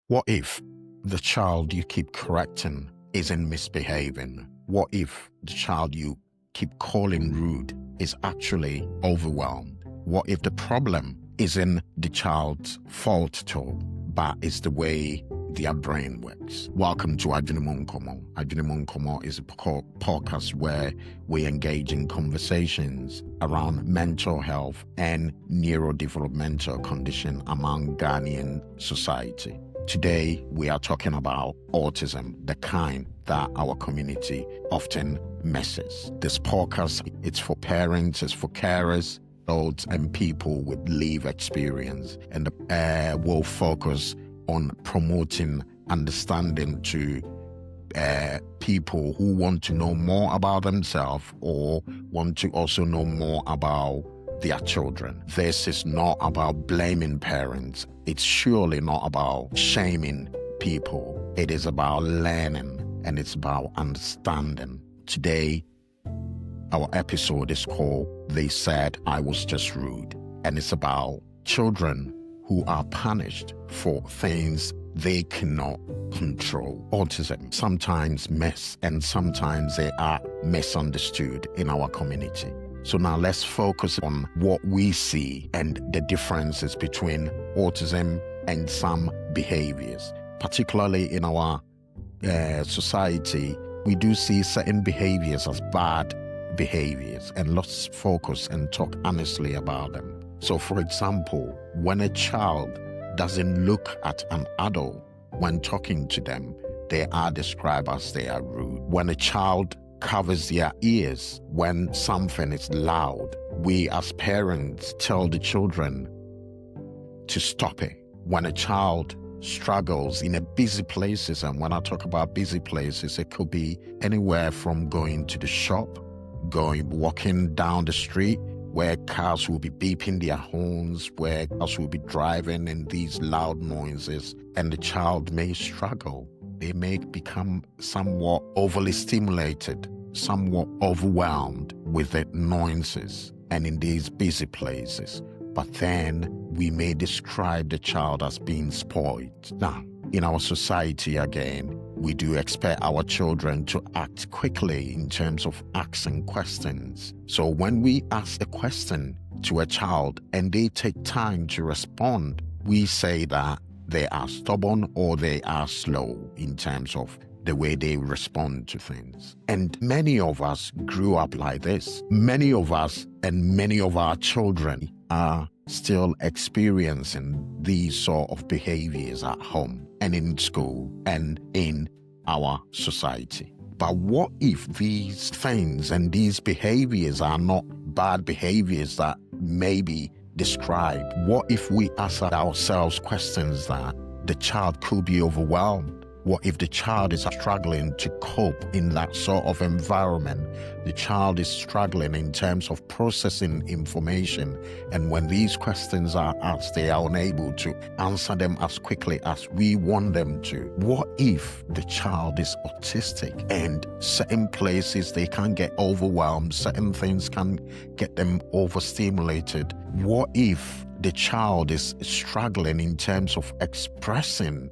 What if the child you keep correcting isn't misbehaving? What if the child you keep calling rude is actually overwhelmed? What if the problem isn't the child's fault at all, but it's the way their brain works? Welcome to Adjei Nkomo. Adjei Nkomo is a podcast where we engage in conversations around mental health and neurodevelopmental condition among Ghanaian society. Today, we are talking about autism, the kind that our community often misses. This podcast, it's for parents, it's for carers, adults, and people with lived experience. And will focus on promoting understanding to people who want to know more about themselves or want to also know more about their children. This is not about blaming parents. It's surely not about shaming people. It is about learning and it's about understanding. Today, our episode is called They Said I Was Just Rude. And it's about children who are punished for things they cannot control. Autism sometimes miss and sometimes they are misunderstood in our community. So now let's focus on what we see and the differences between autism and some behaviors. Particularly in our society, we do see certain behaviors as bad behaviors, and let's focus and talk honestly about them. So for example, when a child doesn't look at an adult when talking to them, they are described as they are rude. When a child covers their ears when something is loud, we as parents tell the children to stop it. When a child struggles in a busy places, and when I talk about busy places, it could be anywhere from going to the shop, walking down the street where cars will be beeping their horns, where cars will be driving in these loud noises, and the child may struggle. They may become somewhat overly stimulated, somewhat overwhelmed with the noises and in these busy places. But then we may describe the child as being spoiled. Now, in our society again, we do expect our children to act quickly in terms of asking questions. So when we ask a question to a child and they take time to respond, we say that they are stubborn or they are slow in terms of the way they respond to things. And many of us grew up like this. Many of us and many of our children are still experiencing these sort of behaviors at home and in school and in our society. But what if these things and these behaviors are not bad behaviors that may be described? What if we ask ourselves questions that the child could be overwhelmed? What if the child is struggling to cope in that sort of environment? The child is struggling in terms of processing information, and when these questions are asked, they are unable to answer them as quickly as we want them to. What if the child is autistic and certain places they can get overwhelmed, certain things can get them overstimulated? What if the child is struggling in terms of expressing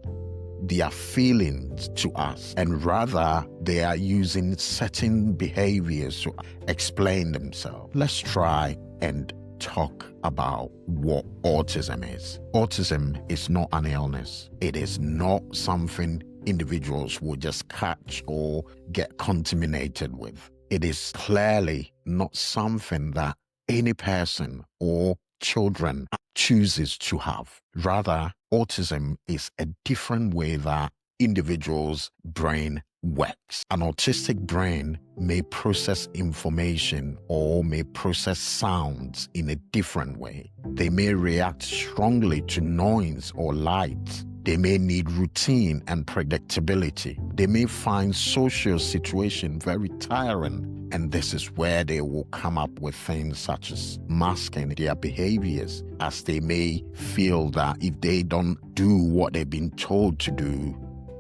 their feelings to us, and rather they are using certain behaviors to explain themselves? Let's try and talk about what autism is. Autism is not an illness. It is not something individuals will just catch or get contaminated with. It is clearly not something that any person or children chooses to have. Rather, autism is a different way that individuals' brain works. An autistic brain may process information or may process sounds in a different way. They may react strongly to noise or light. They may need routine and predictability. They may find social situation very tiring, and this is where they will come up with things such as masking their behaviors, as they may feel that if they don't do what they've been told to do,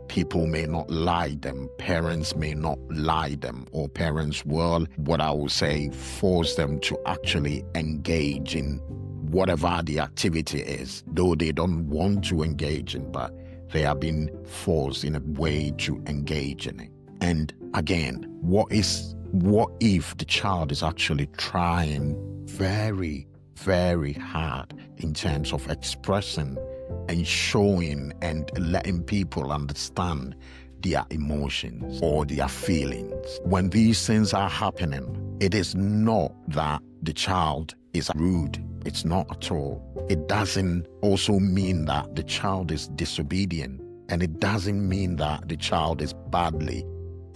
people may not like them, parents may not like them, or parents will, what I would say, force them to actually engage in whatever the activity is, though they don't want to engage in, but they are being forced in a way to engage in it. And again, what if the child is actually trying very, very hard in terms of expressing and showing and letting people understand their emotions or their feelings? When these things are happening, it is not that the child is rude. It's not at all. It doesn't also mean that the child is disobedient, and it doesn't mean that the child is badly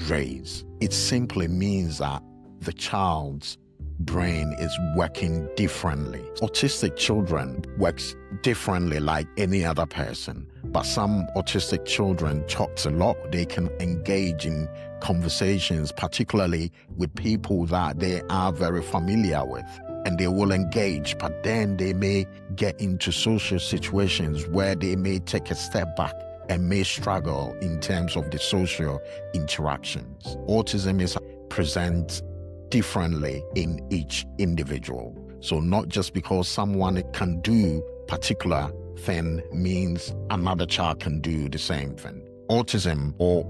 raised. It simply means that the child's brain is working differently. Autistic children works differently like any other person, but some autistic children talk a lot. They can engage in conversations, particularly with people that they are very familiar with, and they will engage, but then they may get into social situations where they may take a step back and may struggle in terms of the social interactions. Autism is present differently in each individual. So not just because someone can do particular thing means another child can do the same thing. Autism or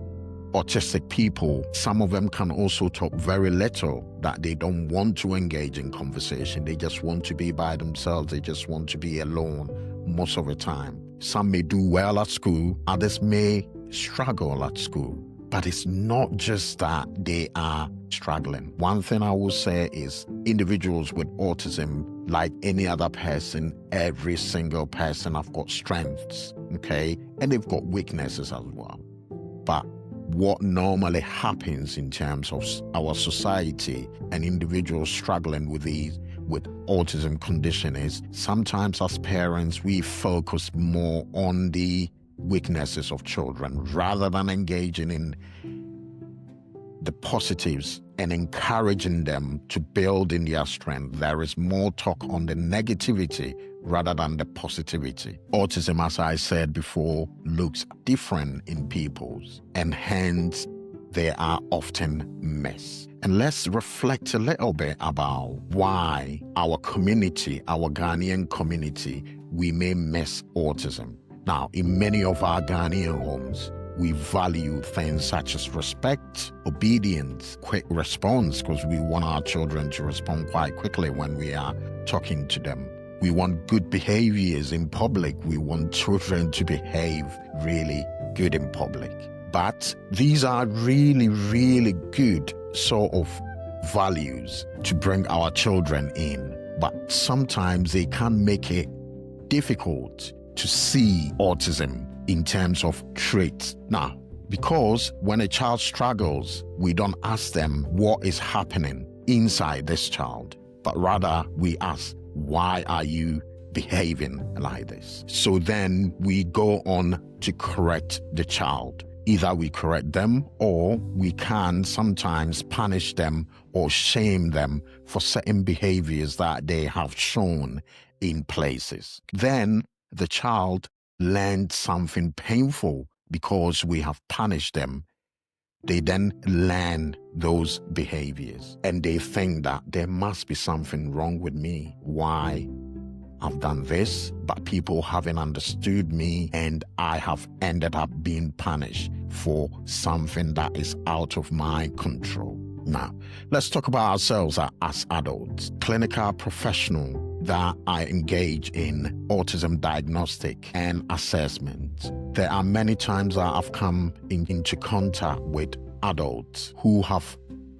autistic people, some of them can also talk very little, that they don't want to engage in conversation. They just want to be by themselves. They just want to be alone most of the time. Some may do well at school, others may struggle at school. But it's not just that they are struggling. One thing I will say is individuals with autism, like any other person, every single person have got strengths, okay? And they've got weaknesses as well. But what normally happens in terms of our society and individuals struggling with autism condition is sometimes as parents, we focus more on the weaknesses of children rather than engaging in the positives and encouraging them to build in their strength. There is more talk on the negativity rather than the positivity. Autism, as I said before, looks different in people's, and hence they are often missed. And let's reflect a little bit about why our community, our Ghanaian community, we may miss autism. Now, in many of our Ghanaian homes, we value things such as respect, obedience, quick response, because we want our children to respond quite quickly when we are talking to them. We want good behaviors in public. We want children to behave really good in public. But these are really, really good sort of values to bring our children in. But sometimes they can make it difficult to see autism in terms of traits. Now, because when a child struggles, we don't ask them what is happening inside this child, but rather we ask, why are you behaving like this? So then we go on to correct the child. Either we correct them or we can sometimes punish them or shame them for certain behaviors that they have shown in places. Then the child learned something painful because we have punished them. They then learn those behaviors and they think that there must be something wrong with me. Why I've done this, but people haven't understood me and I have ended up being punished for something that is out of my control. Now, let's talk about ourselves as adults. Clinical professionals that I engage in autism diagnostic and assessment. There are many times that I've come into contact with adults who have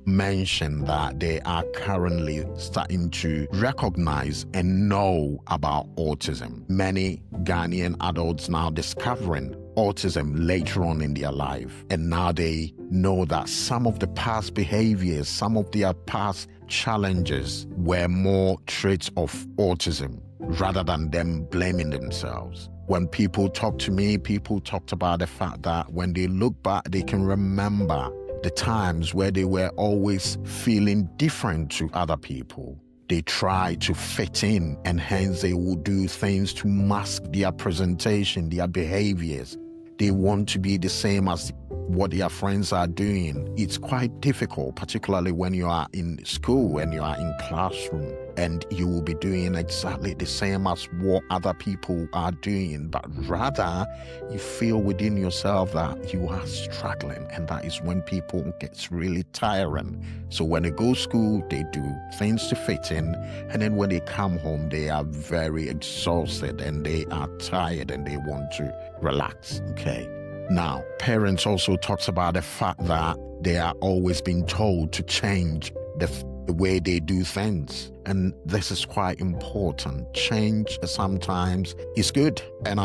mentioned that they are currently starting to recognize and know about autism. Many Ghanaian adults now discovering autism later on in their life, and now they know that some of the past behaviors, some of their past challenges were more traits of autism rather than them blaming themselves. When people talk to me, people talked about the fact that when they look back, they can remember the times where they were always feeling different to other people. They try to fit in, and hence they will do things to mask their presentation, their behaviors. They want to be the same as what their friends are doing. It's quite difficult, particularly when you are in school, when you are in classroom. and you will be doing exactly the same as what other people are doing, but rather you feel within yourself that you are struggling, and that is when people gets really tiring. So when they go to school, they do things to fit in, and then when they come home, they are very exhausted and they are tired and they want to relax. Okay. Now, parents also talks about the fact that they are always being told to change the way they do things. And this is quite important. Change sometimes is good, and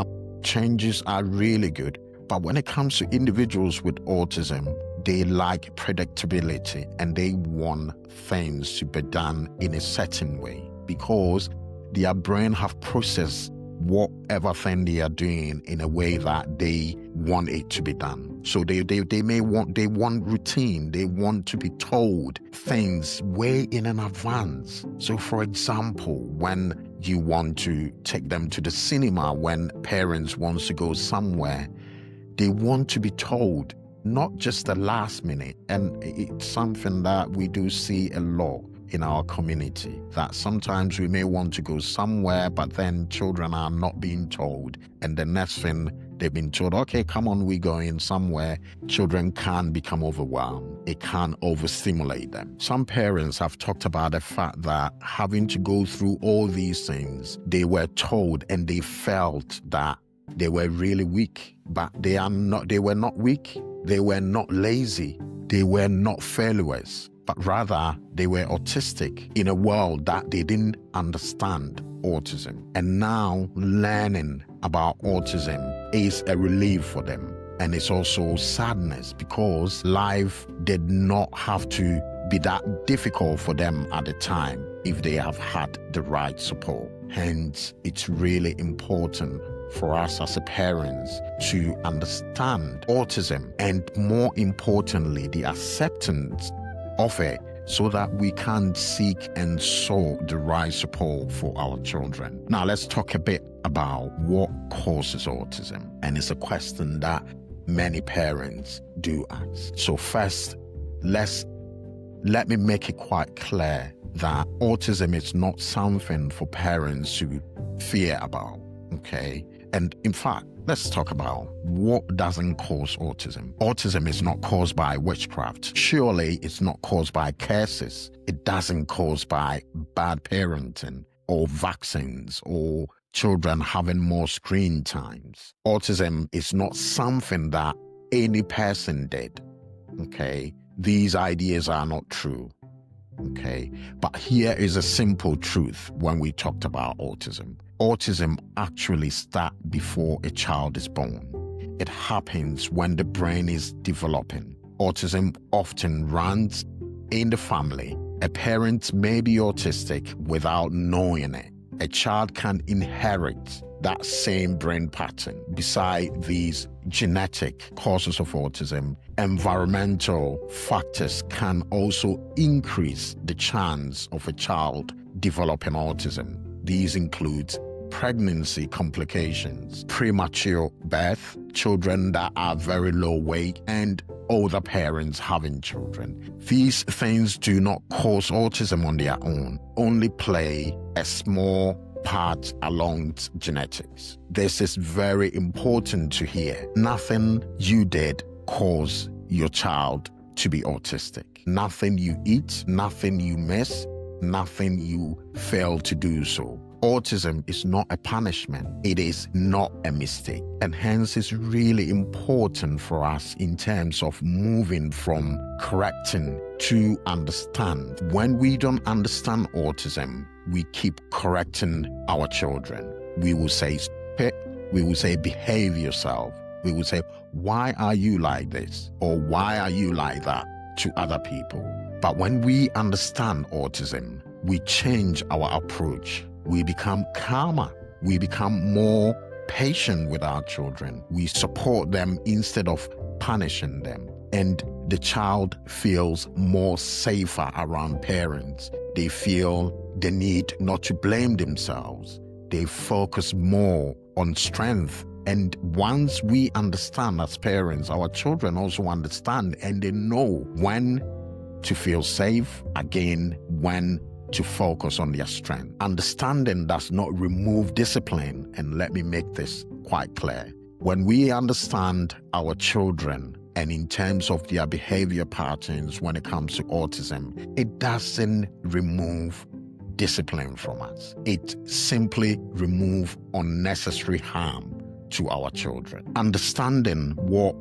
changes are really good. But when it comes to individuals with autism, they like predictability and they want things to be done in a certain way because their brain have processed whatever thing they are doing in a way that they want it to be done. So they want routine. They want to be told things way in advance. So for example, when you want to take them to the cinema, when parents want to go somewhere, they want to be told, not just the last minute. And it's something that we do see a lot in our community, that sometimes we may want to go somewhere, but then children are not being told. And the next thing, they've been told, okay, come on, we're going somewhere. Children can become overwhelmed. It can overstimulate them. Some parents have talked about the fact that having to go through all these things, they were told and they felt that they were really weak, but they were not weak. They were not lazy. They were not failures, but rather they were autistic in a world that they didn't understand autism. And now learning about autism is a relief for them. And it's also sadness because life did not have to be that difficult for them at the time if they have had the right support. Hence, it's really important for us as parents to understand autism and, more importantly, the acceptance of it, so that we can seek and sow the right support for our children. Now, let's talk a bit about what causes autism. And it's a question that many parents do ask. So first, let me make it quite clear that autism is not something for parents to fear about, okay? And in fact, let's talk about what doesn't cause autism. Autism is not caused by witchcraft. Surely it's not caused by curses. It doesn't cause by bad parenting or vaccines or children having more screen times. Autism is not something that any person did, okay? These ideas are not true, okay? But here is a simple truth when we talked about autism. Autism actually starts before a child is born. It happens when the brain is developing. Autism often runs in the family. A parent may be autistic without knowing it. A child can inherit that same brain pattern. Beside these genetic causes of autism, environmental factors can also increase the chance of a child developing autism. These include pregnancy complications, premature birth, children that are very low weight, and older parents having children. These things do not cause autism on their own, only play a small part along genetics. This is very important to hear. Nothing you did caused your child to be autistic. Nothing you eat, nothing you miss, nothing you fail to do so. Autism is not a punishment. It is not a mistake. And hence it's really important for us in terms of moving from correcting to understand. When we don't understand autism, we keep correcting our children. We will say, "Stop." We will say, "Behave yourself." We will say, "Why are you like this?" Or "Why are you like that?" to other people. But when we understand autism, we change our approach. We become calmer. We become more patient with our children. We support them instead of punishing them. And the child feels more safer around parents. They feel the need not to blame themselves. They focus more on strength. And once we understand as parents, our children also understand, and they know when to feel safe, again, when to focus on their strength. Understanding does not remove discipline, and let me make this quite clear. When we understand our children and in terms of their behavior patterns when it comes to autism, it doesn't remove discipline from us. It simply removes unnecessary harm to our children. Understanding what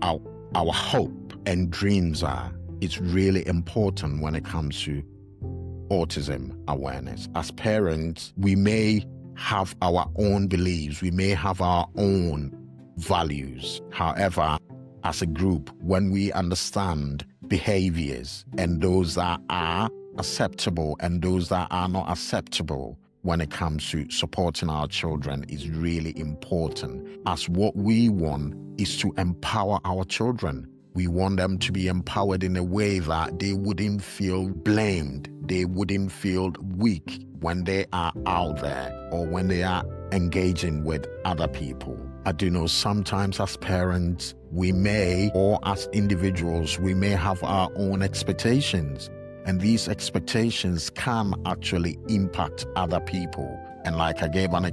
our hope and dreams are is really important when it comes to autism awareness. As parents, we may have our own beliefs, we may have our own values. However, as a group, when we understand behaviors and those that are acceptable and those that are not acceptable when it comes to supporting our children is really important, as what we want is to empower our children. We want them to be empowered in a way that they wouldn't feel blamed, they wouldn't feel weak when they are out there or when they are engaging with other people. I do know sometimes as parents, we may, or as individuals, we may have our own expectations. And these expectations can actually impact other people. And like I gave an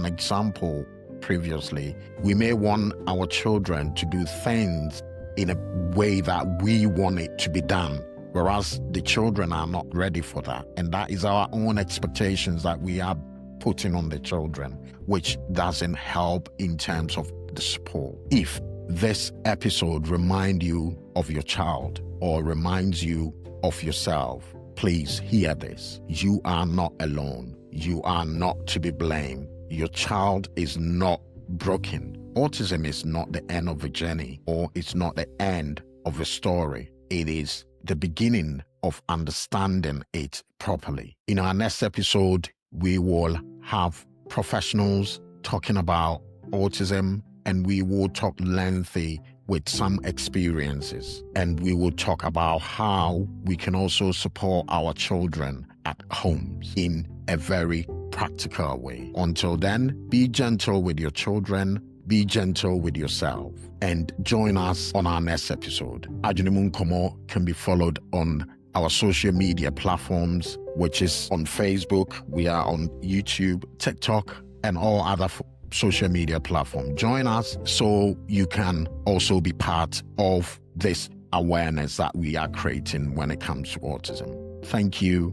example previously, we may want our children to do things in a way that we want it to be done, whereas the children are not ready for that. And that is our own expectations that we are putting on the children, which doesn't help in terms of the support. If this episode reminds you of your child or reminds you of yourself, please hear this. You are not alone. You are not to be blamed. Your child is not broken. Autism is not the end of a journey, or it's not the end of a story. It is the beginning of understanding it properly. In our next episode, we will have professionals talking about autism, and we will talk lengthy with some experiences, and we will talk about how we can also support our children at home in a very practical way. Until then, be gentle with your children, be gentle with yourself, and join us on our next episode. Adjei Komo can be followed on our social media platforms, which is on Facebook, we are on YouTube, TikTok, and all other social media platform. Join us so you can also be part of this awareness that we are creating when it comes to autism. Thank you.